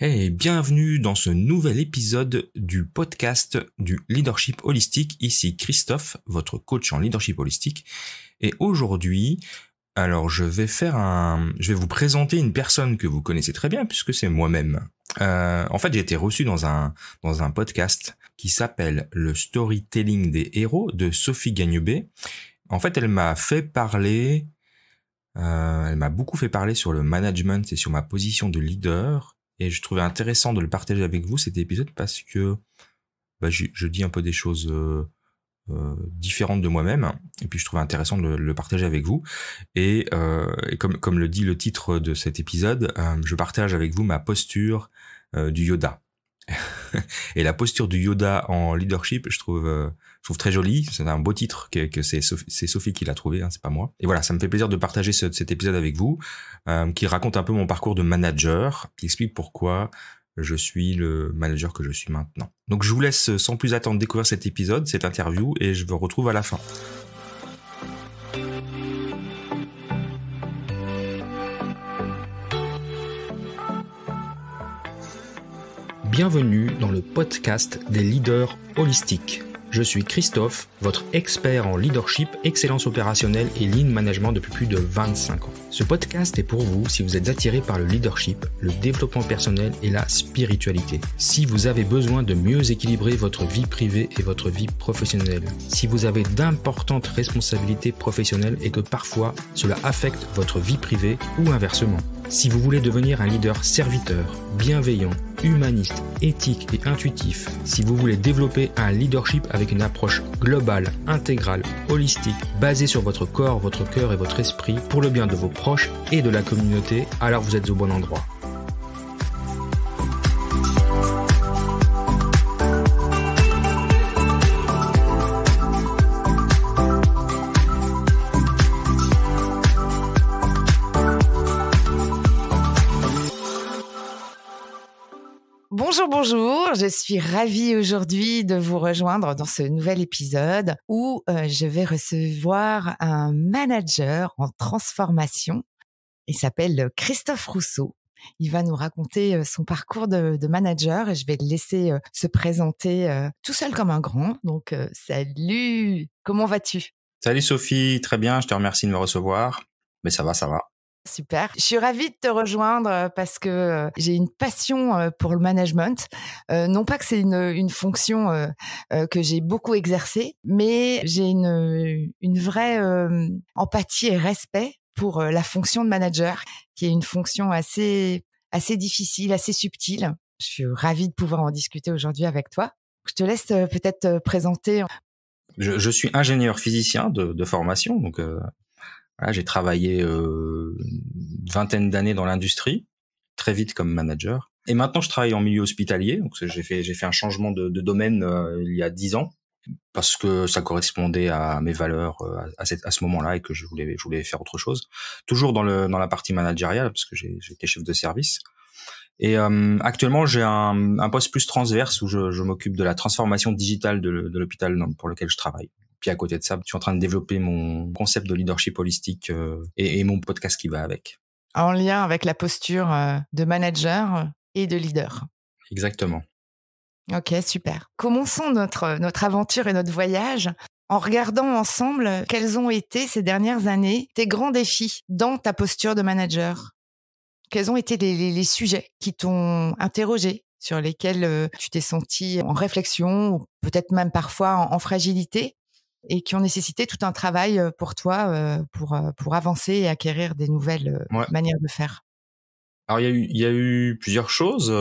Hey, bienvenue dans ce nouvel épisode du podcast du leadership holistique. Ici Christophe, votre coach en leadership holistique. Et aujourd'hui, je vais vous présenter une personne que vous connaissez très bien puisque c'est moi-même. En fait, j'ai été reçu dans un podcast qui s'appelle Le Storytelling des héros de Sophie Gagnebé. En fait, elle m'a beaucoup fait parler sur le management et sur ma position de leader. Et je trouvais intéressant de le partager avec vous, cet épisode, parce que je dis un peu des choses différentes de moi-même. Et puis je trouvais intéressant de le partager avec vous. Et comme le dit le titre de cet épisode, je partage avec vous ma posture du Yoda. Et la posture du Yoda en leadership, je trouve très jolie. C'est un beau titre que c'est Sophie qui l'a trouvé, hein, c'est pas moi. Et voilà, ça me fait plaisir de partager cet épisode avec vous, qui raconte un peu mon parcours de manager, qui explique pourquoi je suis le manager que je suis maintenant. Donc je vous laisse sans plus attendre découvrir cet épisode, cette interview, et je vous retrouve à la fin. Bienvenue dans le podcast des leaders holistiques. Je suis Christophe, votre expert en leadership, excellence opérationnelle et lean management depuis plus de 25 ans. Ce podcast est pour vous si vous êtes attiré par le leadership, le développement personnel et la spiritualité. Si vous avez besoin de mieux équilibrer votre vie privée et votre vie professionnelle. Si vous avez d'importantes responsabilités professionnelles et que parfois cela affecte votre vie privée ou inversement. Si vous voulez devenir un leader serviteur, bienveillant, humaniste, éthique et intuitif, si vous voulez développer un leadership avec une approche globale, intégrale, holistique, basée sur votre corps, votre cœur et votre esprit, pour le bien de vos proches et de la communauté, alors vous êtes au bon endroit. Bonjour, je suis ravie aujourd'hui de vous rejoindre dans ce nouvel épisode où je vais recevoir un manager en transformation. Il s'appelle Christophe Rousseau. Il va nous raconter son parcours de manager et je vais le laisser se présenter tout seul comme un grand. Donc, salut, comment vas-tu ? Salut Sophie, très bien, je te remercie de me recevoir. Mais ça va. Super. Je suis ravie de te rejoindre parce que j'ai une passion pour le management. Non pas que c'est une fonction que j'ai beaucoup exercée, mais j'ai une vraie empathie et respect pour la fonction de manager, qui est une fonction assez difficile, assez subtile. Je suis ravie de pouvoir en discuter aujourd'hui avec toi. Je te laisse peut-être te présenter. Je suis ingénieur physicien de formation, donc voilà, j'ai travaillé une vingtaine d'années dans l'industrie, très vite comme manager. Et maintenant, je travaille en milieu hospitalier. Donc, j'ai fait un changement de domaine il y a 10 ans parce que ça correspondait à mes valeurs à ce moment-là et que je voulais faire autre chose. Toujours dans la partie managériale parce que j'étais chef de service. Et actuellement, j'ai un poste plus transverse où je m'occupe de la transformation digitale de l'hôpital pour lequel je travaille. Puis à côté de ça, je suis en train de développer mon concept de leadership holistique et mon podcast qui va avec. En lien avec la posture de manager et de leader. Exactement. Ok, super. Commençons notre aventure et notre voyage en regardant ensemble quels ont été ces dernières années tes grands défis dans ta posture de manager. Quels ont été les sujets qui t'ont interrogé, sur lesquels tu t'es senti en réflexion ou peut-être même parfois en fragilité et qui ont nécessité tout un travail pour toi pour avancer et acquérir des nouvelles manières de faire. Alors il y a eu plusieurs choses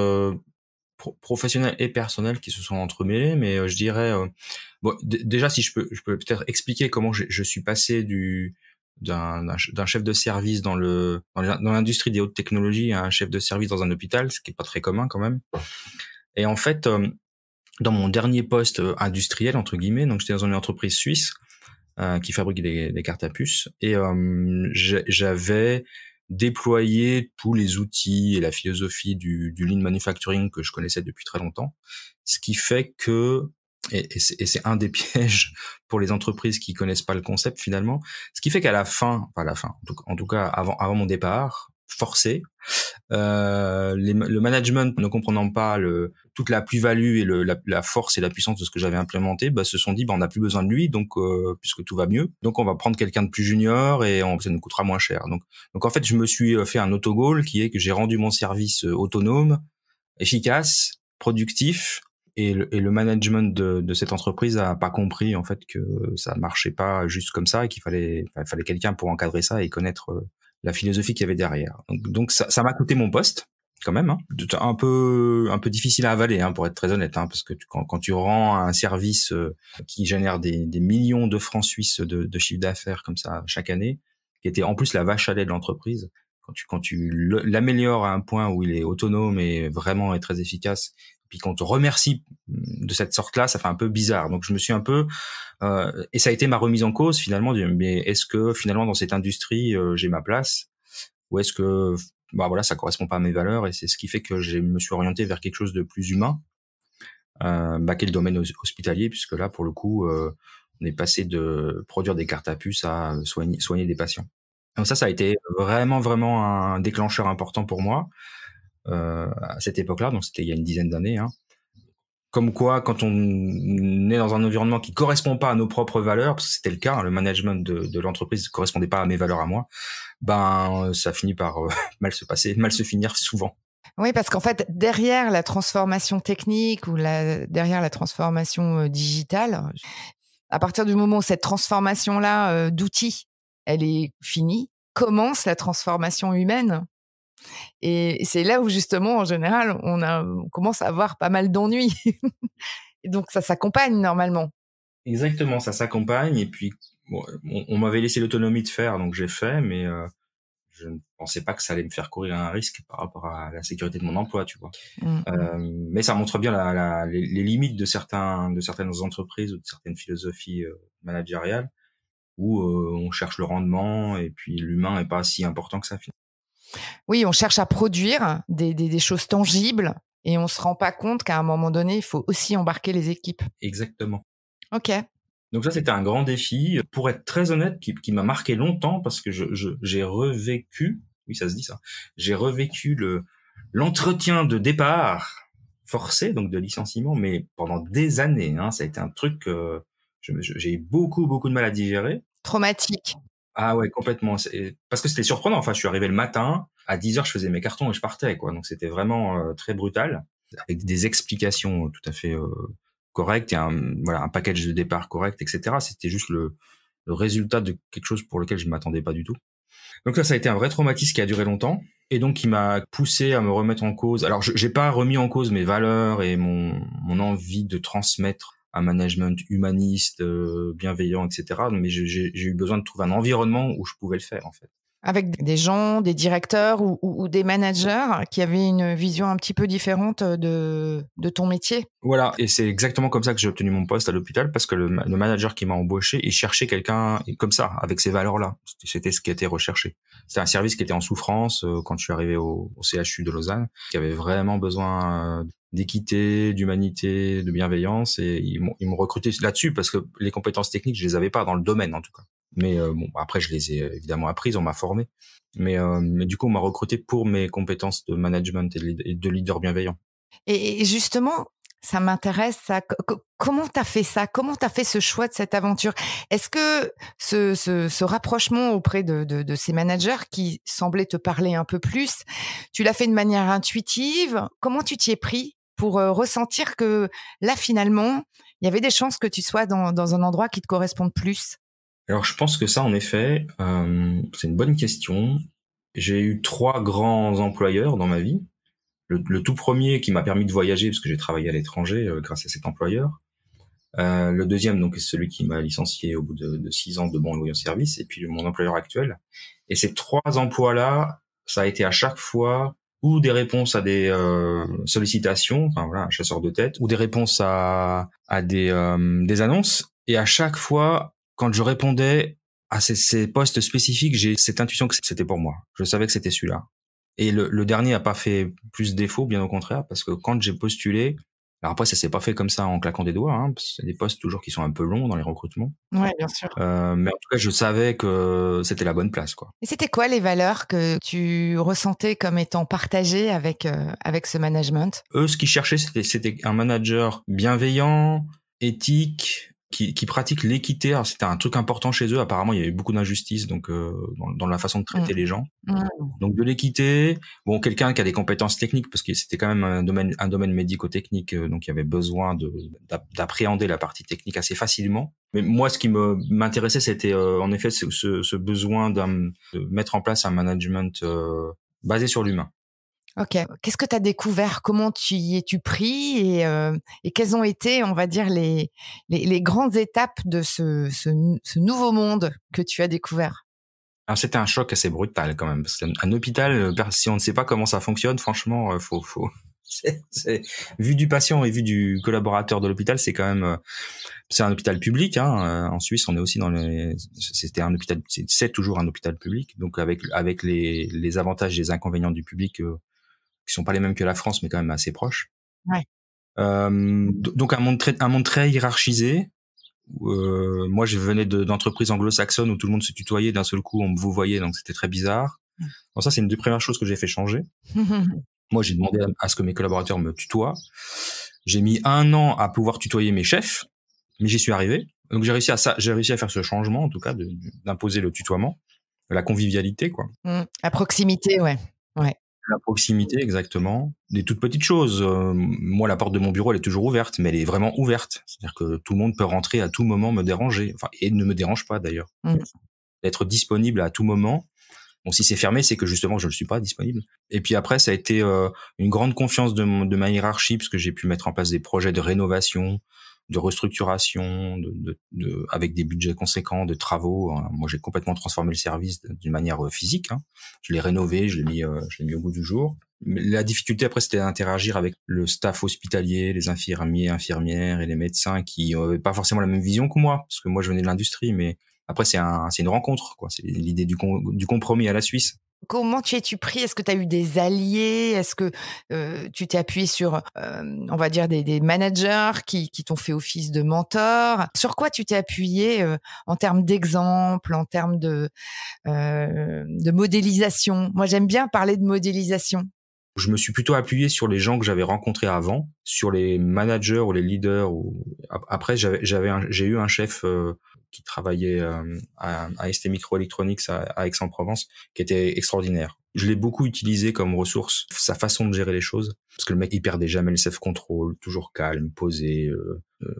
professionnelles et personnelles qui se sont entremêlées, mais je dirais déjà si je peux peut-être expliquer comment je suis passé d'un chef de service dans l'industrie des hautes technologies à un chef de service dans un hôpital, ce qui est pas très commun quand même. Et en fait, dans mon dernier poste industriel entre guillemets, donc j'étais dans une entreprise suisse qui fabrique des cartes à puces, et j'avais déployé tous les outils et la philosophie du lean manufacturing que je connaissais depuis très longtemps, ce qui fait que et c'est un des pièges pour les entreprises qui connaissent pas le concept finalement, ce qui fait qu'à la fin, en tout cas avant mon départ, forcé. Le management, ne comprenant pas toute la plus-value et la force et la puissance de ce que j'avais implémenté, se sont dit on n'a plus besoin de lui, donc puisque tout va mieux, donc on va prendre quelqu'un de plus junior et ça nous coûtera moins cher. Donc en fait, je me suis fait un autogol qui est que j'ai rendu mon service autonome, efficace, productif. Et le management de cette entreprise a pas compris en fait que ça marchait pas juste comme ça et qu'il fallait quelqu'un pour encadrer ça et connaître la philosophie qu'il y avait derrière. Donc ça m'a coûté mon poste quand même, hein. Un peu difficile à avaler, hein, pour être très honnête, hein, parce que quand tu rends un service qui génère des millions de francs suisses de chiffre d'affaires comme ça chaque année, qui était en plus la vache à lait de l'entreprise, quand tu l'améliores à un point où il est autonome et vraiment est très efficace, puis qu'on te remercie de cette sorte-là, ça fait un peu bizarre. Donc je me suis un peu et ça a été ma remise en cause finalement. Mais est-ce que finalement dans cette industrie j'ai ma place, ou est-ce que voilà, ça correspond pas à mes valeurs, et c'est ce qui fait que je me suis orienté vers quelque chose de plus humain, qui est le domaine hospitalier, puisque là pour le coup on est passé de produire des cartes à puce à soigner des patients. Donc ça a été vraiment un déclencheur important pour moi. À cette époque-là, donc c'était il y a une dizaine d'années, hein. Comme quoi, quand on est dans un environnement qui correspond pas à nos propres valeurs, parce que c'était le cas, hein, le management de l'entreprise ne correspondait pas à mes valeurs à moi, ça finit par mal se finir souvent. Oui, parce qu'en fait, derrière la transformation technique ou derrière la transformation digitale, à partir du moment où cette transformation-là d'outils, elle est finie, commence la transformation humaine. Et c'est là où justement, en général, on commence à avoir pas mal d'ennuis. Et donc ça s'accompagne normalement. Exactement, ça s'accompagne. Et puis on m'avait laissé l'autonomie de faire, donc j'ai fait, mais je ne pensais pas que ça allait me faire courir un risque par rapport à la sécurité de mon emploi, tu vois. Mais ça montre bien les limites de certaines entreprises ou de certaines philosophies managériales où on cherche le rendement et puis l'humain est pas si important que ça. Oui, on cherche à produire des choses tangibles et on se rend pas compte qu'à un moment donné, il faut aussi embarquer les équipes. Exactement. Ok. Donc ça, c'était un grand défi. Pour être très honnête, qui m'a marqué longtemps parce que j'ai revécu, oui, ça se dit ça, j'ai revécu l'entretien de départ forcé, donc de licenciement, mais pendant des années, hein. Ça a été un truc, j'ai eu beaucoup de mal à digérer. Traumatique. Ah ouais, complètement. Parce que c'était surprenant. Enfin, je suis arrivé le matin, à 10h, je faisais mes cartons et je partais, quoi. Donc c'était vraiment très brutal, avec des explications tout à fait correctes et un package de départ correct, etc. C'était juste le résultat de quelque chose pour lequel je m'attendais pas du tout. Donc là, ça a été un vrai traumatisme qui a duré longtemps et donc qui m'a poussé à me remettre en cause. Alors, j'ai pas remis en cause mes valeurs et mon envie de transmettre un management humaniste, bienveillant, etc. Mais j'ai eu besoin de trouver un environnement où je pouvais le faire, en fait. Avec des gens, des directeurs ou des managers qui avaient une vision un petit peu différente de ton métier. Voilà, et c'est exactement comme ça que j'ai obtenu mon poste à l'hôpital, parce que le manager qui m'a embauché, il cherchait quelqu'un comme ça, avec ces valeurs-là. C'était ce qui était recherché. C'était un service qui était en souffrance quand je suis arrivé au CHU de Lausanne, qui avait vraiment besoin d'équité, d'humanité, de bienveillance, et ils m'ont recruté là-dessus parce que les compétences techniques, je les avais pas dans le domaine en tout cas. Mais après je les ai évidemment apprises, on m'a formé. Mais du coup, on m'a recruté pour mes compétences de management et de leader bienveillant. Et justement, ça m'intéresse, ça. Comment t'as fait ça? Comment t'as fait ce choix de cette aventure? Est-ce que ce rapprochement auprès de ces managers qui semblaient te parler un peu plus, tu l'as fait de manière intuitive? Comment tu t'y es pris pour ressentir que là, finalement, il y avait des chances que tu sois dans un endroit qui te corresponde plus? Alors, je pense que ça, en effet, c'est une bonne question. J'ai eu 3 grands employeurs dans ma vie. Le tout premier qui m'a permis de voyager, parce que j'ai travaillé à l'étranger grâce à cet employeur. Le deuxième, donc, c'est celui qui m'a licencié au bout de 6 ans de bons et loyaux services. Et puis, mon employeur actuel. Et ces 3 emplois-là, ça a été à chaque fois ou des réponses à des sollicitations, enfin voilà, un chasseur de tête, ou des réponses à des annonces. Et à chaque fois, quand je répondais à ces postes spécifiques, j'ai cette intuition que c'était pour moi. Je savais que c'était celui-là. Et le dernier a pas fait plus défaut, bien au contraire, parce que quand j'ai postulé, Alors après, ça s'est pas fait comme ça en claquant des doigts, hein, parce qu'il y a des postes toujours qui sont un peu longs dans les recrutements. Ouais, bien sûr. Mais en tout cas, je savais que c'était la bonne place, quoi. Et c'était quoi les valeurs que tu ressentais comme étant partagées avec ce management? Eux, ce qu'ils cherchaient, c'était un manager bienveillant, éthique, qui pratique l'équité. Alors, c'était un truc important chez eux. Apparemment, il y avait beaucoup d'injustices, donc dans la façon de Mmh. traiter les gens. Mmh. Donc de l'équité, bon, quelqu'un qui a des compétences techniques, parce que c'était quand même un domaine médico-technique, donc il y avait besoin d'appréhender la partie technique assez facilement. Mais moi, ce qui m'intéressait, c'était en effet ce besoin de mettre en place un management basé sur l'humain. OK. Qu'est-ce que tu as découvert? Comment tu y es-tu pris et quelles ont été, on va dire, les grandes étapes de ce nouveau monde que tu as découvert? Alors c'était un choc assez brutal quand même, parce qu'un hôpital, si on ne sait pas comment ça fonctionne, franchement, faut vu du patient et vu du collaborateur de l'hôpital, c'est quand même, c'est un hôpital public, hein. En Suisse, on est aussi c'était un hôpital, c'est toujours un hôpital public, donc avec les avantages et les inconvénients du public qui sont pas les mêmes que la France, mais quand même assez proches. Ouais. Donc un monde très hiérarchisé. Moi, je venais d'entreprises anglo-saxonnes où tout le monde se tutoyait, d'un seul coup, on me vouvoyait, donc c'était très bizarre. Donc ça, c'est une des premières choses que j'ai fait changer. Moi, j'ai demandé à ce que mes collaborateurs me tutoient. J'ai mis 1 an à pouvoir tutoyer mes chefs, mais j'y suis arrivé. Donc j'ai réussi à faire ce changement, en tout cas, d'imposer le tutoiement, la convivialité, quoi. La proximité, ouais. Ouais. La proximité, exactement. Des toutes petites choses. Moi, la porte de mon bureau, elle est toujours ouverte, mais elle est vraiment ouverte. C'est-à-dire que tout le monde peut rentrer à tout moment me déranger. Enfin, et ne me dérange pas, d'ailleurs. D'être disponible à tout moment. Bon, si c'est fermé, c'est que justement, je ne suis pas disponible. Et puis après, ça a été une grande confiance de ma hiérarchie, parce que j'ai pu mettre en place des projets de rénovation, de restructuration, avec des budgets conséquents, de travaux. Moi, j'ai complètement transformé le service d'une manière physique, hein. Je l'ai rénové, je l'ai mis au goût du jour. Mais la difficulté après, c'était d'interagir avec le staff hospitalier, les infirmiers, infirmières et les médecins qui n'avaient pas forcément la même vision que moi, parce que moi, je venais de l'industrie, mais après, c'est une rencontre, quoi. C'est l'idée du compromis à la Suisse. Comment tu es-tu pris? Est-ce que tu as eu des alliés? Est-ce que, tu t'es appuyé sur, on va dire des managers qui t'ont fait office de mentor? Sur quoi tu t'es appuyé, en termes d'exemple, en termes de modélisation? Moi, j'aime bien parler de modélisation. Je me suis plutôt appuyé sur les gens que j'avais rencontrés avant, sur les managers ou les leaders. Après, j'ai eu un chef qui travaillait à ST Microelectronics à Aix-en-Provence, qui était extraordinaire. Je l'ai beaucoup utilisé comme ressource, sa façon de gérer les choses, parce que le mec, il perdait jamais le self-control, toujours calme, posé,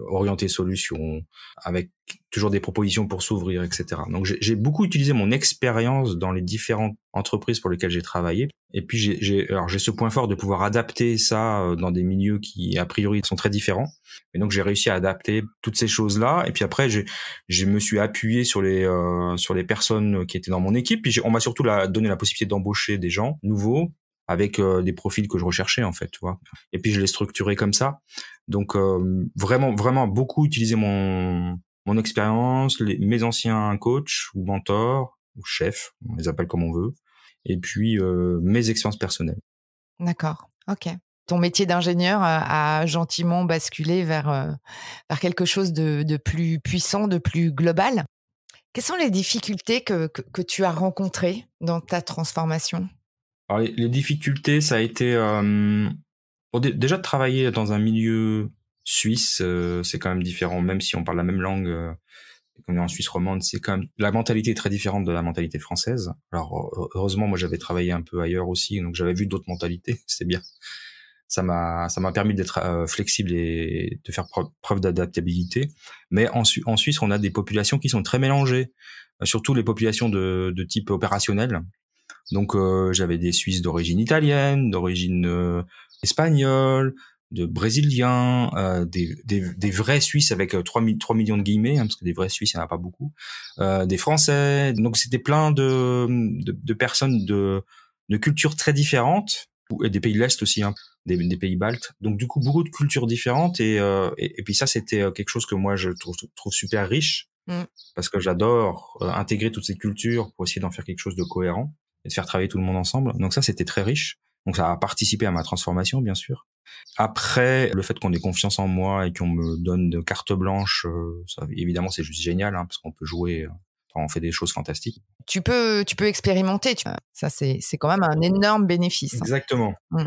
orienté solution, avec toujours des propositions pour s'ouvrir, etc. Donc j'ai beaucoup utilisé mon expérience dans les différentes entreprises pour lesquelles j'ai travaillé. Et puis j'ai ce point fort de pouvoir adapter ça dans des milieux qui a priori sont très différents. Et donc j'ai réussi à adapter toutes ces choses-là. Et puis après je me suis appuyé sur les personnes qui étaient dans mon équipe. Puis on m'a surtout donné la possibilité d'embaucher des gens nouveaux avec des profils que je recherchais, en fait, tu vois. Et puis je l'ai structuré comme ça. Donc vraiment beaucoup utiliser mon expérience, mes anciens coachs ou mentors ou chefs, on les appelle comme on veut, et puis mes expériences personnelles. D'accord, OK. Ton métier d'ingénieur a gentiment basculé vers quelque chose de plus puissant, de plus global. Quelles sont les difficultés que tu as rencontrées dans ta transformation? Alors les difficultés, ça a été déjà de travailler dans un milieu suisse, c'est quand même différent, même si on parle la même langue, et qu'on est en Suisse romande, c'est quand même, la mentalité est très différente de la mentalité française. Alors heureusement, moi j'avais travaillé un peu ailleurs aussi, donc j'avais vu d'autres mentalités, c'est bien. Ça m'a permis d'être flexible et de faire preuve d'adaptabilité. Mais en Suisse, on a des populations qui sont très mélangées, surtout les populations de type opérationnel. Donc j'avais des Suisses d'origine italienne, d'origine espagnole, de brésiliens, des vrais Suisses avec 3 millions de guillemets, hein, parce que des vrais Suisses, il n'y en a pas beaucoup, des Français. Donc c'était plein de personnes de cultures très différentes, et des pays de l'Est aussi, hein, des pays baltes. Donc du coup, beaucoup de cultures différentes, et puis ça, c'était quelque chose que moi, je trouve super riche, parce que j'adore intégrer toutes ces cultures pour essayer d'en faire quelque chose de cohérent et de faire travailler tout le monde ensemble. Donc ça, c'était très riche. Donc ça a participé à ma transformation, bien sûr. Après, le fait qu'on ait confiance en moi et qu'on me donne de carte blanche, ça, évidemment, c'est juste génial, hein, parce qu'on peut jouer, enfin, on fait des choses fantastiques. Tu peux expérimenter. Ça, c'est quand même un énorme bénéfice. Exactement. Mmh.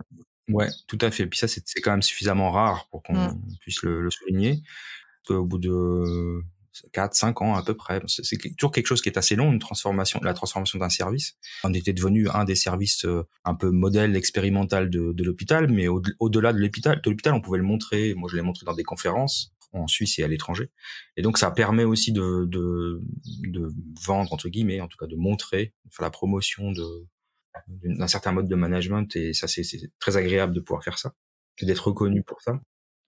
Ouais, tout à fait. Puis ça, c'est quand même suffisamment rare pour qu'on puisse le souligner. Au bout de 4-5 ans à peu près, c'est toujours quelque chose qui est assez long, la transformation d'un service. On était devenu un des services un peu modèle expérimental de l'hôpital, mais au-delà de l'hôpital, on pouvait le montrer. Moi, je l'ai montré dans des conférences en Suisse et à l'étranger. Et donc, ça permet aussi de vendre, entre guillemets, en tout cas de montrer, de faire la promotion d'un certain mode de management. Et ça, c'est très agréable de pouvoir faire ça et d'être reconnu pour ça.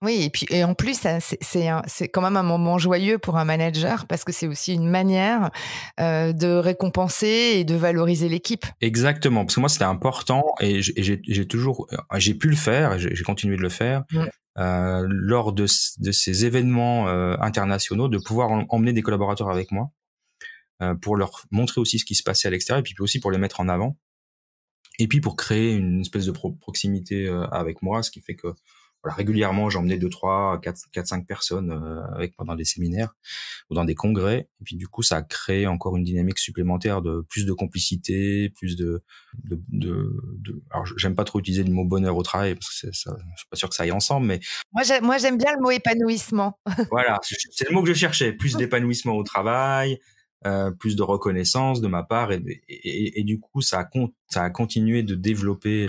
Oui, et en plus, c'est quand même un moment joyeux pour un manager parce que c'est aussi une manière de récompenser et de valoriser l'équipe. Exactement, parce que moi c'était important et j'ai toujours, j'ai pu le faire, et j'ai continué de le faire lors de ces événements internationaux, de pouvoir emmener des collaborateurs avec moi pour leur montrer aussi ce qui se passait à l'extérieur et puis aussi pour les mettre en avant et puis pour créer une espèce de proximité avec moi, ce qui fait que voilà, régulièrement, j'emmenais 2, 3, 4, 5 personnes avec moi dans des séminaires ou dans des congrès. Et puis du coup, ça a créé encore une dynamique supplémentaire de plus de complicité, plus alors j'aime pas trop utiliser le mot bonheur au travail parce que je suis pas sûr que ça aille ensemble, mais Moi, j'aime bien le mot épanouissement. voilà, c'est le mot que je cherchais. Plus d'épanouissement au travail, plus de reconnaissance de ma part et du coup, ça a continué de développer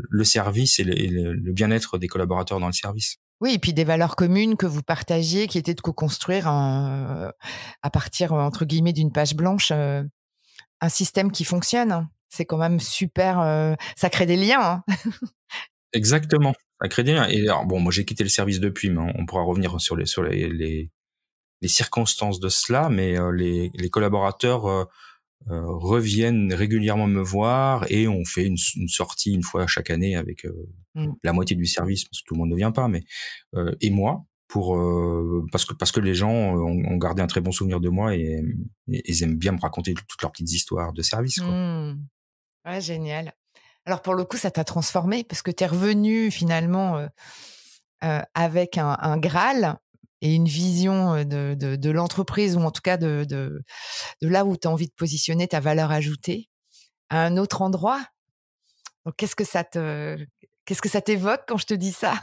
le service et le bien-être des collaborateurs dans le service. Oui, et puis des valeurs communes que vous partagiez, qui étaient de co-construire à partir, entre guillemets, d'une page blanche, un système qui fonctionne. C'est quand même super, ça crée des liens, hein. Exactement, ça crée des liens. Et alors, bon, moi j'ai quitté le service depuis, mais on pourra revenir sur les circonstances de cela, mais les collaborateurs reviennent régulièrement me voir et on fait une sortie une fois chaque année avec la moitié du service parce que tout le monde ne vient pas, mais et moi pour parce que les gens ont gardé un très bon souvenir de moi et ils aiment bien me raconter toutes leurs petites histoires de service, quoi. Ouais, génial. Alors pour le coup, ça t'a transformé parce que tu es revenu finalement, avec un Graal et une vision, de l'entreprise ou en tout cas de là où tu as envie de positionner ta valeur ajoutée à un autre endroit. Donc qu'est-ce que ça t'évoque quand je te dis ça?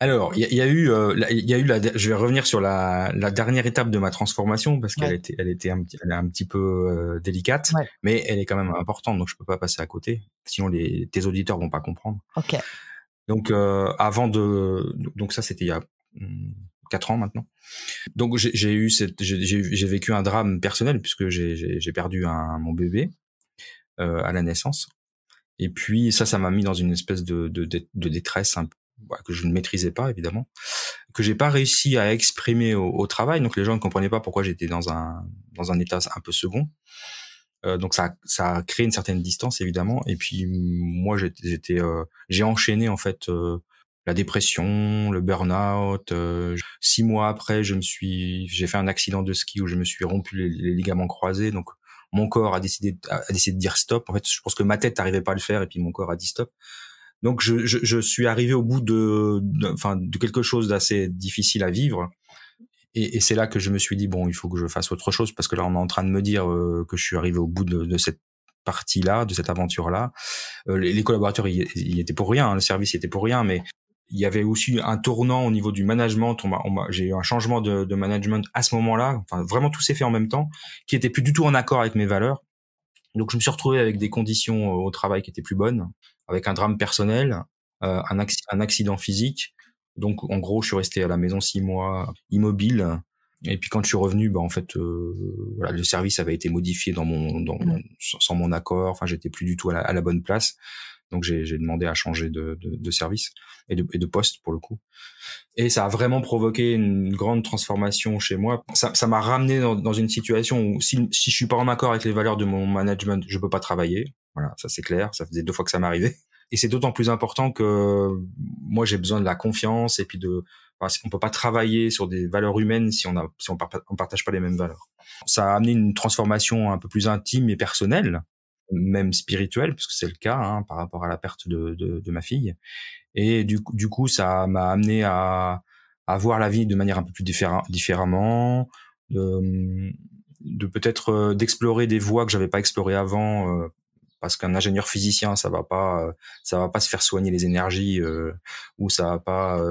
Alors, il y a eu, je vais revenir sur la dernière étape de ma transformation parce qu'elle Ouais. elle est un petit peu délicate, Ouais. mais elle est quand même importante, donc je peux pas passer à côté. Sinon, tes auditeurs vont pas comprendre. OK. Donc, donc ça, c'était il y a 4 ans maintenant. Donc, j'ai vécu un drame personnel puisque j'ai perdu mon bébé à la naissance. Et puis ça m'a mis dans une espèce de détresse que je ne maîtrisais pas évidemment, que j'ai pas réussi à exprimer au travail. Donc les gens ne comprenaient pas pourquoi j'étais dans un état un peu second. Donc ça a créé une certaine distance évidemment. Et puis moi j'ai enchaîné en fait la dépression, le burn-out. 6 mois après, j'ai fait un accident de ski où je me suis rompu les ligaments croisés. Donc mon corps a décidé de dire stop. En fait, je pense que ma tête n'arrivait pas à le faire et puis mon corps a dit stop. Donc je suis arrivé au bout de quelque chose d'assez difficile à vivre. Et c'est là que je me suis dit bon, il faut que je fasse autre chose parce que là on est en train de me dire que je suis arrivé au bout de cette partie-là, de cette aventure-là. Les collaborateurs ils étaient pour rien, hein, le service était pour rien, mais il y avait aussi un tournant au niveau du management. J'ai eu un changement de management à ce moment-là. Enfin, vraiment tout s'est fait en même temps, qui était plus du tout en accord avec mes valeurs. Donc je me suis retrouvé avec des conditions au travail qui étaient plus bonnes, avec un drame personnel, un accident physique. Donc en gros, je suis resté à la maison 6 mois immobile. Et puis quand je suis revenu, en fait, voilà, le service avait été modifié sans mon accord. Enfin, j'étais plus du tout à la bonne place. Donc j'ai demandé à changer de service et de poste pour le coup. Et ça a vraiment provoqué une grande transformation chez moi. Ça m'a ramené dans une situation où si je suis pas en accord avec les valeurs de mon management, je peux pas travailler. Voilà, ça c'est clair. Ça faisait 2 fois que ça m'arrivait. Et c'est d'autant plus important que moi j'ai besoin de la confiance et puis on peut pas travailler sur des valeurs humaines si on partage pas les mêmes valeurs. Ça a amené une transformation un peu plus intime et personnelle. même spirituel, puisque c'est le cas hein, par rapport à la perte de ma fille. Et du coup, ça m'a amené à voir la vie de manière un peu plus différemment, de peut-être d'explorer des voies que j'avais pas explorées avant, parce qu'un ingénieur physicien, ça va pas se faire soigner les énergies, ou ça va pas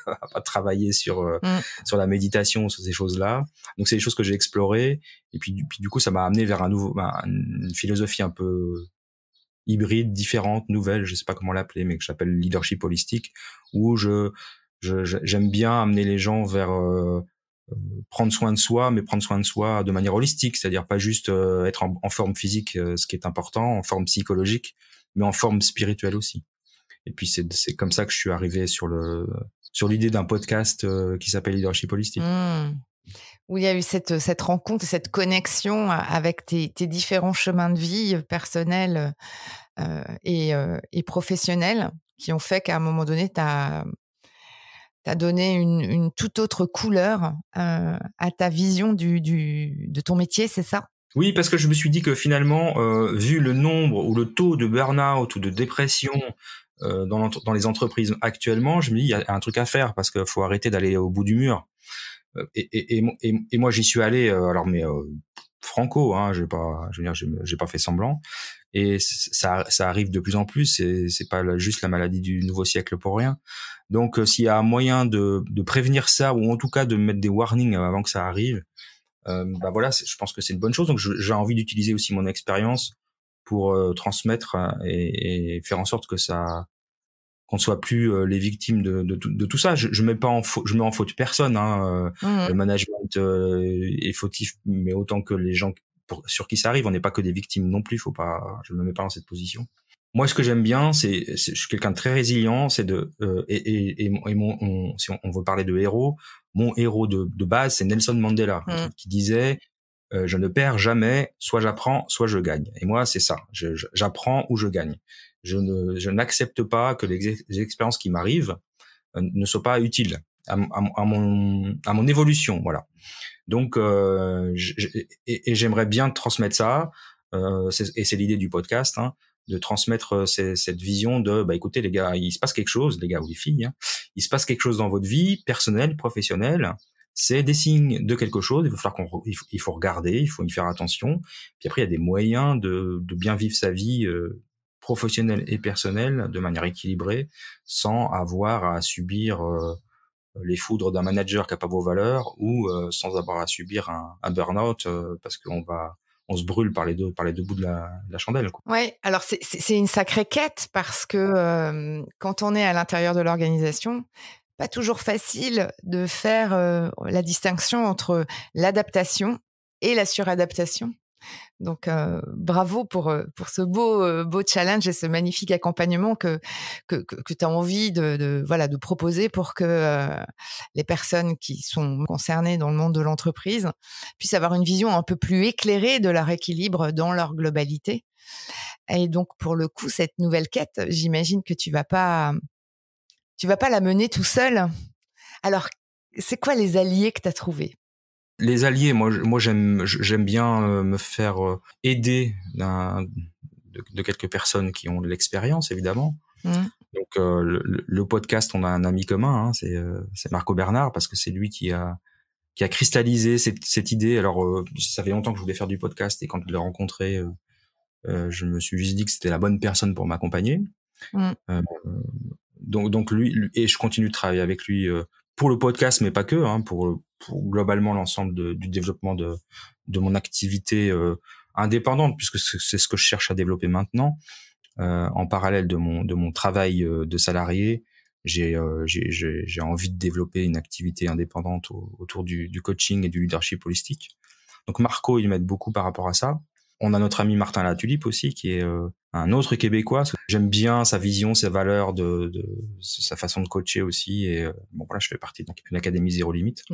ça va pas travailler sur la méditation, sur ces choses-là. Donc c'est des choses que j'ai explorées, et puis du coup, ça m'a amené vers une philosophie un peu hybride, différente, nouvelle, je sais pas comment l'appeler, mais que j'appelle leadership holistique, où j'aime bien amener les gens vers prendre soin de soi, mais prendre soin de soi de manière holistique, c'est-à-dire pas juste être en forme physique, ce qui est important, en forme psychologique, mais en forme spirituelle aussi. Et puis c'est comme ça que je suis arrivé sur l'idée d'un podcast qui s'appelle Leadership Holistique. Où il y a eu cette rencontre, cette connexion avec tes différents chemins de vie personnels et professionnels qui ont fait qu'à un moment donné, t'as donné une toute autre couleur à ta vision de ton métier, c'est ça? Oui, parce que je me suis dit que finalement, vu le nombre ou le taux de burn-out ou de dépression dans les entreprises actuellement, je me dis il y a un truc à faire parce qu'il faut arrêter d'aller au bout du mur. Et moi j'y suis allé alors mais franco hein, j'ai pas fait semblant, et ça arrive de plus en plus, c'est pas juste la maladie du nouveau siècle pour rien. Donc s'il y a moyen de prévenir ça, ou en tout cas de mettre des warnings avant que ça arrive, bah voilà, je pense que c'est une bonne chose. Donc j'ai envie d'utiliser aussi mon expérience pour transmettre et faire en sorte que qu'on ne soit plus les victimes de tout ça. Je mets en faute personne hein. Le management est fautif, mais autant que les gens sur qui ça arrive. On n'est pas que des victimes non plus. Je me mets pas dans cette position. Moi, ce que j'aime bien, je suis quelqu'un de très résilient. C'est si on veut parler de héros, mon héros de base, c'est Nelson Mandela, qui disait je ne perds jamais, soit j'apprends, soit je gagne. Et moi, c'est ça. J'apprends ou je gagne. Je n'accepte pas que les expériences qui m'arrivent ne soient pas utiles à mon évolution. Voilà. Donc, j'aimerais bien transmettre ça. Et c'est l'idée du podcast, hein, de transmettre cette vision de, bah écoutez les gars, il se passe quelque chose, les gars ou les filles, hein, il se passe quelque chose dans votre vie personnelle, professionnelle. C'est des signes de quelque chose. Il faut regarder, il faut y faire attention. Puis après, il y a des moyens de bien vivre sa vie professionnelle et personnelle de manière équilibrée, sans avoir à subir les foudres d'un manager qui n'a pas vos valeurs, ou sans avoir à subir un burn-out parce qu'on se brûle par les deux bouts de la chandelle, quoi. Ouais, alors c'est une sacrée quête parce que quand on est à l'intérieur de l'organisation, pas toujours facile de faire la distinction entre l'adaptation et la suradaptation. Donc bravo pour ce beau challenge et ce magnifique accompagnement que tu as envie de proposer pour que les personnes qui sont concernées dans le monde de l'entreprise puissent avoir une vision un peu plus éclairée de leur équilibre dans leur globalité. Et donc pour le coup, cette nouvelle quête, j'imagine que tu vas pas la mener tout seul. Alors, c'est quoi les alliés que tu as trouvés? Les alliés, moi j'aime bien me faire aider de quelques personnes qui ont de l'expérience, évidemment. Donc le podcast, on a un ami commun, hein, c'est Marco Bernard, parce que c'est lui qui a cristallisé cette idée. Alors ça fait longtemps que je voulais faire du podcast, et quand je l'ai rencontré, je me suis juste dit que c'était la bonne personne pour m'accompagner. Donc lui, et je continue de travailler avec lui pour le podcast, mais pas que, hein, pour globalement l'ensemble du développement de mon activité indépendante, puisque c'est ce que je cherche à développer maintenant. En parallèle de mon travail de salarié, j'ai envie de développer une activité indépendante autour du coaching et du leadership holistique. Donc Marco, il m'aide beaucoup par rapport à ça. On a notre ami Martin Latulipe aussi, qui est un autre Québécois. J'aime bien sa vision, ses valeurs, sa façon de coacher aussi. Et bon, voilà, je fais partie de l'Académie Zéro Limite.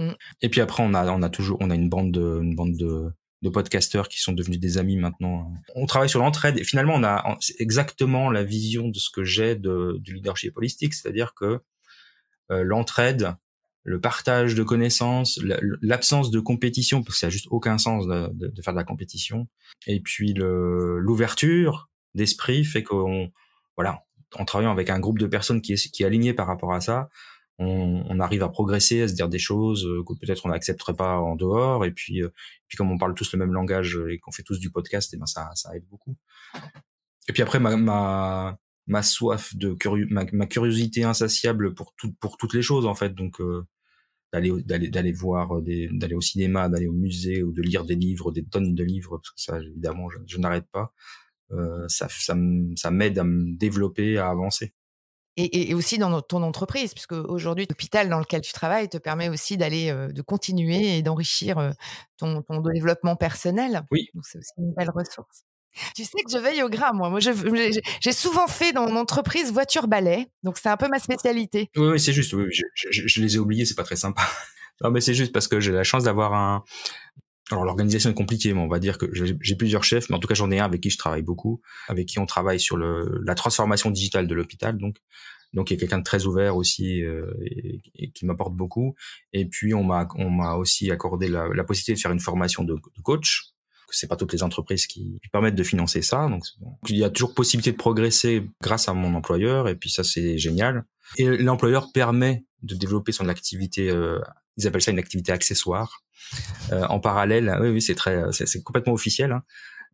Et puis après, on a une bande de podcasteurs qui sont devenus des amis maintenant. On travaille sur l'entraide, et finalement, c'est exactement la vision de ce que j'ai du leadership holistique, c'est-à-dire que l'entraide, le partage de connaissances, l'absence de compétition, parce que ça n'a juste aucun sens de faire de la compétition. Et puis l'ouverture d'esprit fait qu'on, voilà, en travaillant avec un groupe de personnes qui est aligné par rapport à ça, on arrive à progresser, à se dire des choses que peut-être on n'accepterait pas en dehors. Et puis comme on parle tous le même langage et qu'on fait tous du podcast, et ben ça aide beaucoup. Et puis après ma soif de ma curiosité insatiable pour toutes les choses en fait, donc d'aller voir d'aller au cinéma, d'aller au musée ou de lire des livres, des tonnes de livres, parce que ça évidemment je n'arrête pas. Ça m'aide à me développer, à avancer. Et aussi dans ton entreprise, puisque aujourd'hui l'hôpital dans lequel tu travailles te permet aussi de continuer et d'enrichir ton développement personnel. Oui. Donc c'est aussi une belle ressource. Tu sais que je veille au gras, moi. Moi, j'ai souvent fait dans mon entreprise voiture-balai, donc c'est un peu ma spécialité. Oui, c'est juste. Oui, je les ai oubliés, c'est pas très sympa. Non, mais c'est juste parce que j'ai la chance d'avoir alors l'organisation est compliquée, mais on va dire que j'ai plusieurs chefs, mais en tout cas j'en ai un avec qui je travaille beaucoup, avec qui on travaille sur la transformation digitale de l'hôpital, donc il y a quelqu'un de très ouvert aussi et qui m'apporte beaucoup. Et puis on m'a aussi accordé la possibilité de faire une formation de coach. C'est pas toutes les entreprises qui permettent de financer ça, donc il y a toujours possibilité de progresser grâce à mon employeur, et puis ça c'est génial. Et l'employeur permet de développer son activité, ils appellent ça une activité accessoire, en parallèle. Oui, c'est complètement officiel,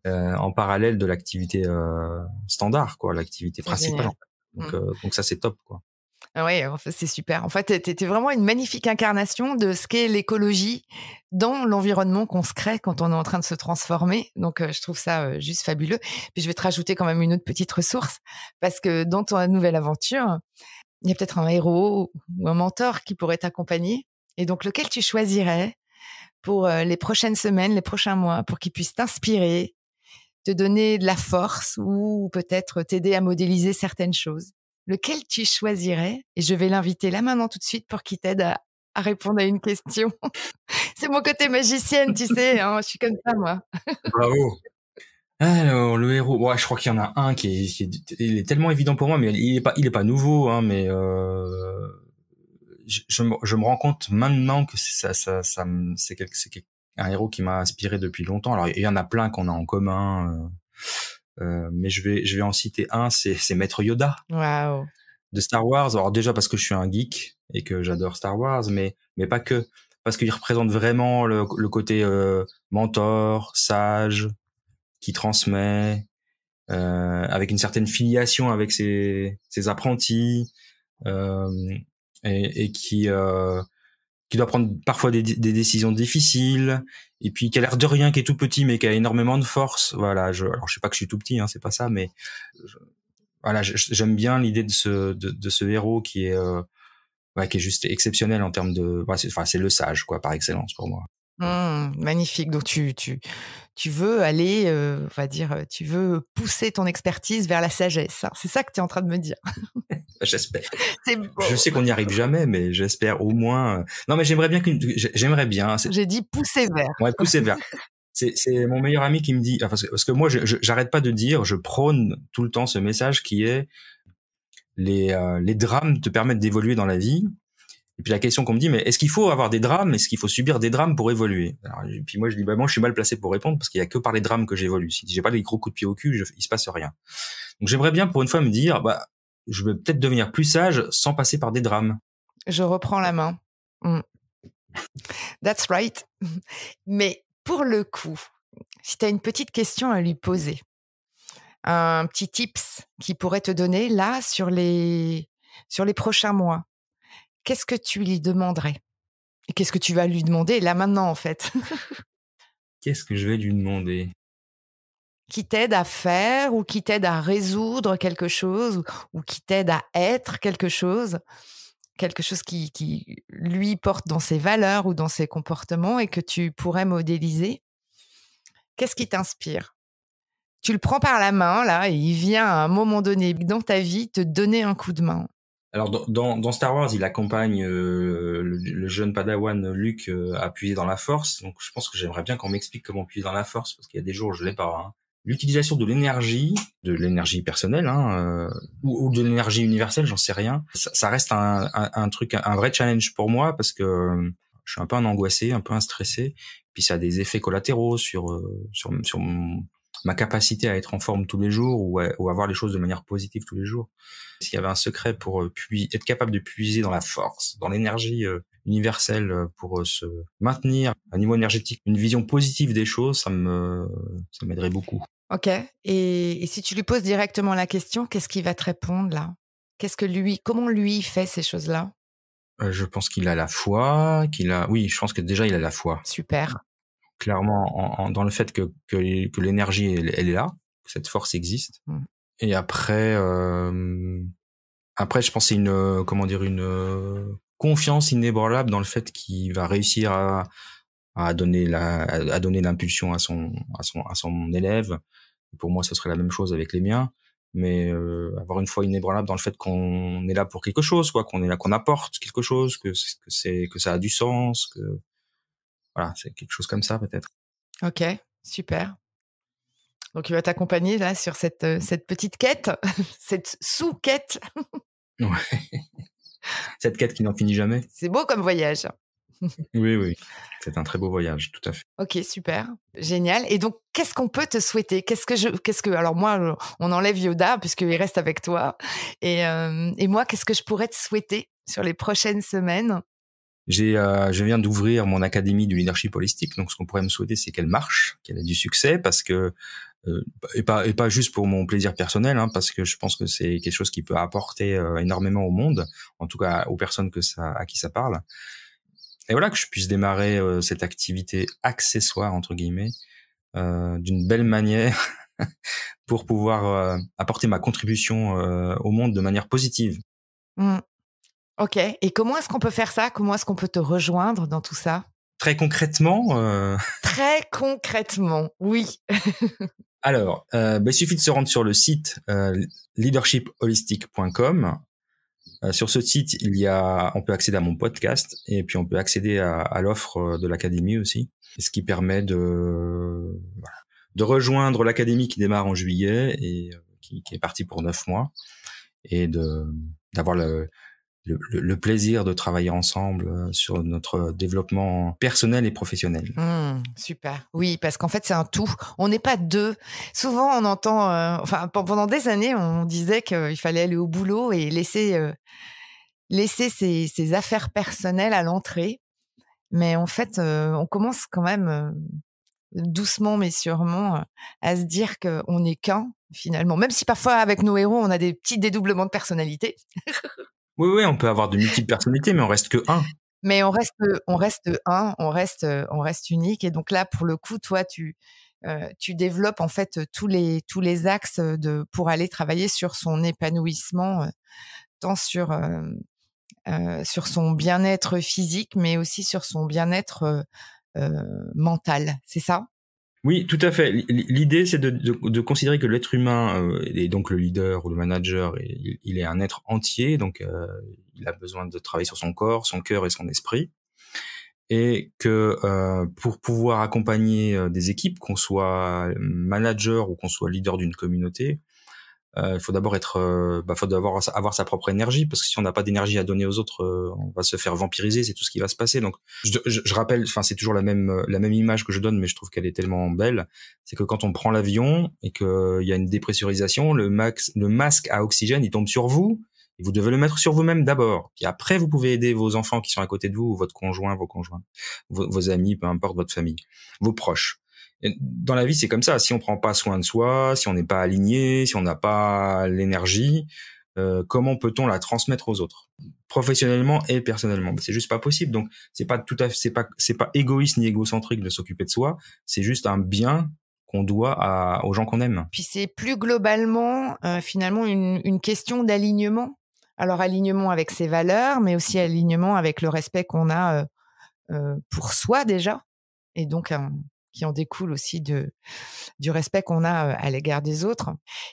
hein, en parallèle de l'activité standard, quoi, l'activité principale. Donc ça c'est top, quoi. Ah ouais, en fait, c'est super. En fait, t'es vraiment une magnifique incarnation de ce qu'est l'écologie dans l'environnement qu'on se crée quand on est en train de se transformer. Donc, je trouve ça juste fabuleux. Puis, je vais te rajouter quand même une autre petite ressource, parce que dans ton nouvelle aventure, il y a peut-être un héros ou un mentor qui pourrait t'accompagner. Et donc, lequel tu choisirais pour les prochaines semaines, les prochains mois, pour qu'il puisse t'inspirer, te donner de la force ou peut-être t'aider à modéliser certaines choses? Lequel tu choisirais? Et je vais l'inviter là maintenant tout de suite pour qu'il t'aide à répondre à une question. C'est mon côté magicienne, tu sais, hein, je suis comme ça, moi. Bravo. Alors le héros, ouais, je crois qu'il y en a un il est tellement évident pour moi, mais il est pas nouveau, hein, mais je me rends compte maintenant que c'est un héros qui m'a inspiré depuis longtemps. Alors il y en a plein qu'on a en commun. Mais je vais en citer un, c'est Maître Yoda. Waouh. De Star Wars. Alors déjà parce que je suis un geek et que j'adore Star Wars, mais pas que, parce qu'il représente vraiment le côté mentor, sage, qui transmet, avec une certaine filiation avec ses apprentis, et qui doit prendre parfois des décisions difficiles, et puis qui a l'air de rien, qui est tout petit mais qui a énormément de force. Voilà, alors je sais pas que je suis tout petit, hein, c'est pas ça, mais voilà, j'aime bien l'idée de ce héros qui est juste exceptionnel en termes de, c'est le sage, quoi, par excellence pour moi. Magnifique. Donc tu veux aller, on va dire, tu veux pousser ton expertise vers la sagesse, hein. C'est ça que tu es en train de me dire? J'espère. C'est beau. Je sais qu'on n'y arrive jamais, mais j'espère au moins. Non, mais j'aimerais bien J'ai dit pousser vers. Ouais, pousser vers. C'est mon meilleur ami qui me dit, parce que moi j'arrête pas de dire, je prône tout le temps ce message qui est les drames te permettent d'évoluer dans la vie. Et puis la question qu'on me dit, mais est-ce qu'il faut avoir des drames? Est-ce qu'il faut subir des drames pour évoluer? Alors, et puis moi je dis, moi je suis mal placé pour répondre, parce qu'il y a que par les drames que j'évolue. Si j'ai pas des gros coups de pied au cul, il se passe rien. Donc j'aimerais bien pour une fois me dire, je vais peut-être devenir plus sage sans passer par des drames. Je reprends la main. That's right. Mais pour le coup, si tu as une petite question à lui poser, un petit tips qu'il pourrait te donner là sur les prochains mois, qu'est-ce que tu lui demanderais? Et qu'est-ce que tu vas lui demander là maintenant en fait? Qu'est-ce que je vais lui demander? Qui t'aide à faire ou qui t'aide à résoudre quelque chose ou qui t'aide à être quelque chose qui lui porte dans ses valeurs ou dans ses comportements et que tu pourrais modéliser. Qu'est-ce qui t'inspire? Tu le prends par la main là et il vient à un moment donné dans ta vie te donner un coup de main. Alors dans Star Wars, il accompagne le jeune Padawan Luke à puiser dans la Force. Donc je pense que j'aimerais bien qu'on m'explique comment puiser dans la Force, parce qu'il y a des jours où je l'ai pas, hein. l'utilisation de l'énergie personnelle, ou de l'énergie universelle, j'en sais rien. Ça reste un truc, un vrai challenge pour moi parce que je suis un peu un angoissé, un peu un stressé. Puis ça a des effets collatéraux sur ma capacité à être en forme tous les jours ou à voir les choses de manière positive tous les jours. S'il y avait un secret pour être capable de puiser dans la force, dans l'énergie universelle pour se maintenir à un niveau énergétique, une vision positive des choses, ça m'aiderait beaucoup. Ok. Et si tu lui poses directement la question, qu'est-ce qu'il va te répondre là? Comment lui il fait ces choses-là? Je pense qu'il a la foi, oui, je pense que déjà il a la foi. Super. Clairement, dans le fait que l'énergie, elle est là, que cette force existe. Et après, je pense que c'est une confiance inébranlable dans le fait qu'il va réussir à donner l'impulsion à son élève. Pour moi, ce serait la même chose avec les miens. Mais avoir une foi inébranlable dans le fait qu'on est là pour quelque chose, quoi, qu'on est là, qu'on apporte quelque chose, que ça a du sens, que voilà, c'est quelque chose comme ça peut-être. Ok, super. Donc il va t'accompagner là sur cette petite quête, cette sous-quête. Ouais. Cette quête qui n'en finit jamais. C'est beau comme voyage. Oui, c'est un très beau voyage, tout à fait. Ok, super, génial. Et donc, qu'est-ce qu'on peut te souhaiter? Alors moi, on enlève Yoda puisqu'il reste avec toi. Et moi, qu'est-ce que je pourrais te souhaiter sur les prochaines semaines? Je viens d'ouvrir mon académie du leadership holistique. Donc, ce qu'on pourrait me souhaiter, c'est qu'elle marche, qu'elle ait du succès, parce que et pas juste pour mon plaisir personnel, parce que je pense que c'est quelque chose qui peut apporter énormément au monde, en tout cas aux personnes à qui ça parle. Et voilà, que je puisse démarrer cette activité accessoire entre guillemets d'une belle manière pour pouvoir apporter ma contribution au monde de manière positive. Mmh. Ok. Et comment est-ce qu'on peut faire ça? Comment est-ce qu'on peut te rejoindre dans tout ça? Très concrètement, Très concrètement, oui. alors, il suffit de se rendre sur le site leadershipholistic.com. Sur ce site, on peut accéder à mon podcast et puis on peut accéder à l'offre de l'académie aussi, ce qui permet de rejoindre l'académie qui démarre en juillet et qui est partie pour 9 mois et d'avoir le plaisir de travailler ensemble sur notre développement personnel et professionnel. Super. Oui, parce qu'en fait, c'est un tout. On n'est pas deux. Souvent, on entend, pendant des années, on disait qu'il fallait aller au boulot et laisser ses affaires personnelles à l'entrée. Mais en fait, on commence quand même doucement mais sûrement à se dire qu'on n'est qu'un finalement. Même si parfois, avec nos héros, on a des petits dédoublements de personnalité. Oui, on peut avoir de multiples personnalités, mais on reste que un. Mais on reste un, on reste unique. Et donc là, pour le coup, toi, tu développes en fait tous les axes pour aller travailler sur son épanouissement, tant sur son bien-être physique, mais aussi sur son bien-être mental. C'est ça? Oui, tout à fait. L'idée, c'est de considérer que l'être humain, et donc le leader ou le manager, il est un être entier, donc il a besoin de travailler sur son corps, son cœur et son esprit, et que pour pouvoir accompagner des équipes, qu'on soit manager ou qu'on soit leader d'une communauté, il faut d'abord avoir sa propre énergie, parce que si on n'a pas d'énergie à donner aux autres, on va se faire vampiriser, c'est tout ce qui va se passer. Donc je rappelle, c'est toujours la même image que je donne, mais je trouve qu'elle est tellement belle. C'est que quand on prend l'avion et qu'il y a une dépressurisation, le masque à oxygène, il tombe sur vous, et vous devez le mettre sur vous-même d'abord. Puis après, vous pouvez aider vos enfants qui sont à côté de vous, ou votre conjoint, vos conjoints, vos amis, peu importe, votre famille, vos proches. Dans la vie, c'est comme ça. Si on prend pas soin de soi, si on n'est pas aligné, si on n'a pas l'énergie, comment peut-on la transmettre aux autres, professionnellement et personnellement? C'est juste pas possible. Donc, c'est pas égoïste ni égocentrique de s'occuper de soi. C'est juste un bien qu'on doit aux gens qu'on aime. Puis c'est plus globalement, finalement, une question d'alignement. Alors, alignement avec ses valeurs, mais aussi alignement avec le respect qu'on a pour soi déjà, et donc qui en découle aussi du respect qu'on a à l'égard des autres.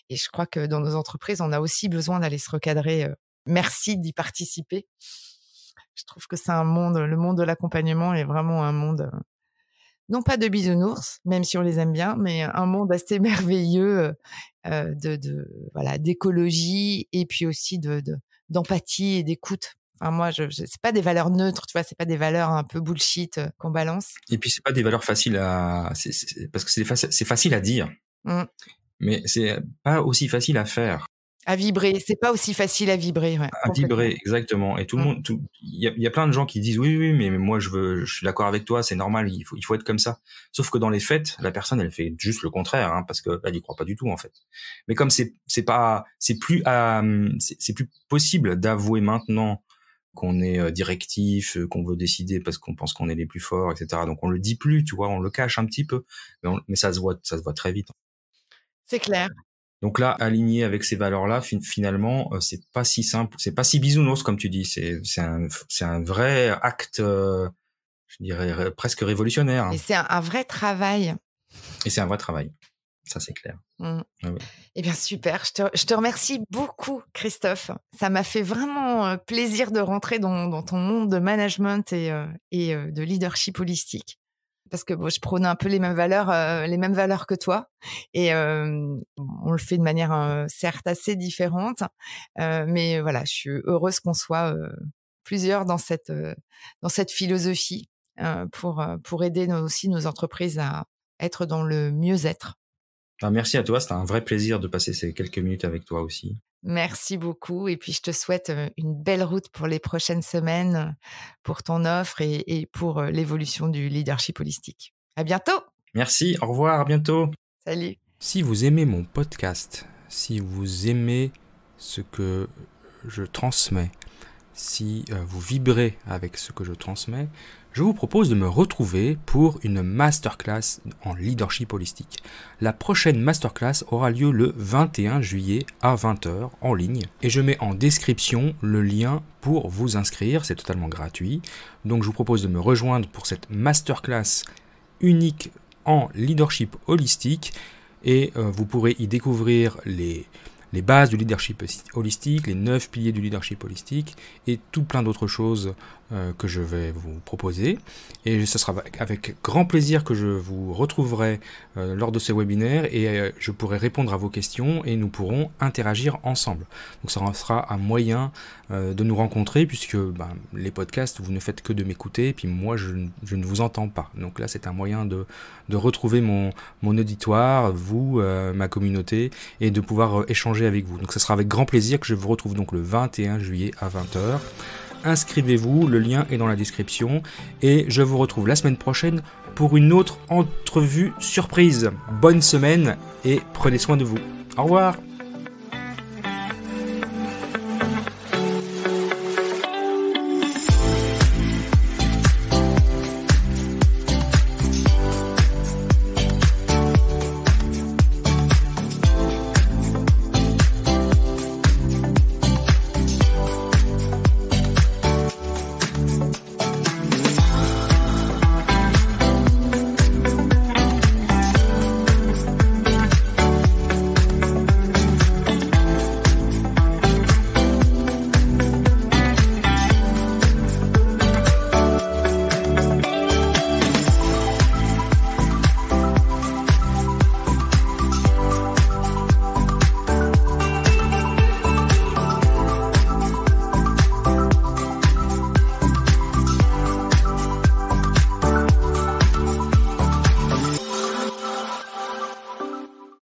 Et je crois que dans nos entreprises, on a aussi besoin d'aller se recadrer. Merci d'y participer. Je trouve que c'est le monde de l'accompagnement est vraiment un monde non pas de bisounours, même si on les aime bien, mais un monde assez merveilleux voilà, d'écologie et puis aussi d'empathie et d'écoute. Enfin, moi, c'est pas des valeurs neutres, tu vois, c'est pas des valeurs un peu bullshit qu'on balance. Et puis c'est pas des valeurs faciles parce que c'est facile à dire, mais c'est pas aussi facile à faire. À vibrer, c'est pas aussi facile à vibrer. Ouais, à vibrer, exactement. Et tout le monde, il y a plein de gens qui disent oui, mais moi je suis d'accord avec toi, c'est normal, il faut être comme ça. Sauf que dans les faits, la personne elle fait juste le contraire, parce que elle y croit pas du tout en fait. Mais comme c'est plus possible d'avouer maintenant qu'on est directif, qu'on veut décider parce qu'on pense qu'on est les plus forts, etc. Donc on le dit plus, tu vois, on le cache un petit peu, mais ça se voit très vite. C'est clair. Donc là, aligné avec ces valeurs-là, finalement, c'est pas si simple, c'est pas si bisounours comme tu dis. C'est un vrai acte, je dirais presque révolutionnaire. Et c'est un vrai travail. Et c'est un vrai travail, ça c'est clair. Ouais. Eh bien super, je te remercie beaucoup Christophe. Ça m'a fait vraiment plaisir de rentrer dans ton monde de management et de leadership holistique. Parce que je prône un peu les mêmes valeurs que toi, et on le fait de manière certes assez différente, mais voilà, je suis heureuse qu'on soit plusieurs dans cette philosophie pour aider aussi nos entreprises à être dans le mieux-être. Merci à toi, c'était un vrai plaisir de passer ces quelques minutes avec toi aussi. Merci beaucoup et puis je te souhaite une belle route pour les prochaines semaines, pour ton offre et pour l'évolution du leadership holistique. À bientôt! Merci, au revoir, à bientôt! Salut! Si vous aimez mon podcast, si vous aimez ce que je transmets, si vous vibrez avec ce que je transmets, je vous propose de me retrouver pour une masterclass en leadership holistique. La prochaine masterclass aura lieu le 21 juillet à 20h en ligne et je mets en description le lien pour vous inscrire, c'est totalement gratuit. Donc je vous propose de me rejoindre pour cette masterclass unique en leadership holistique et vous pourrez y découvrir les bases du leadership holistique, les 9 piliers du leadership holistique et tout plein d'autres choses que je vais vous proposer. Et ce sera avec grand plaisir que je vous retrouverai lors de ce webinaire et je pourrai répondre à vos questions et nous pourrons interagir ensemble. Donc ça sera un moyen de nous rencontrer puisque les podcasts, vous ne faites que de m'écouter et puis moi je ne vous entends pas. Donc là c'est un moyen de retrouver mon auditoire, vous, ma communauté et de pouvoir échanger avec vous. Donc ça sera avec grand plaisir que je vous retrouve donc le 21 juillet à 20h. Inscrivez-vous, le lien est dans la description et je vous retrouve la semaine prochaine pour une autre entrevue surprise. Bonne semaine et prenez soin de vous. Au revoir.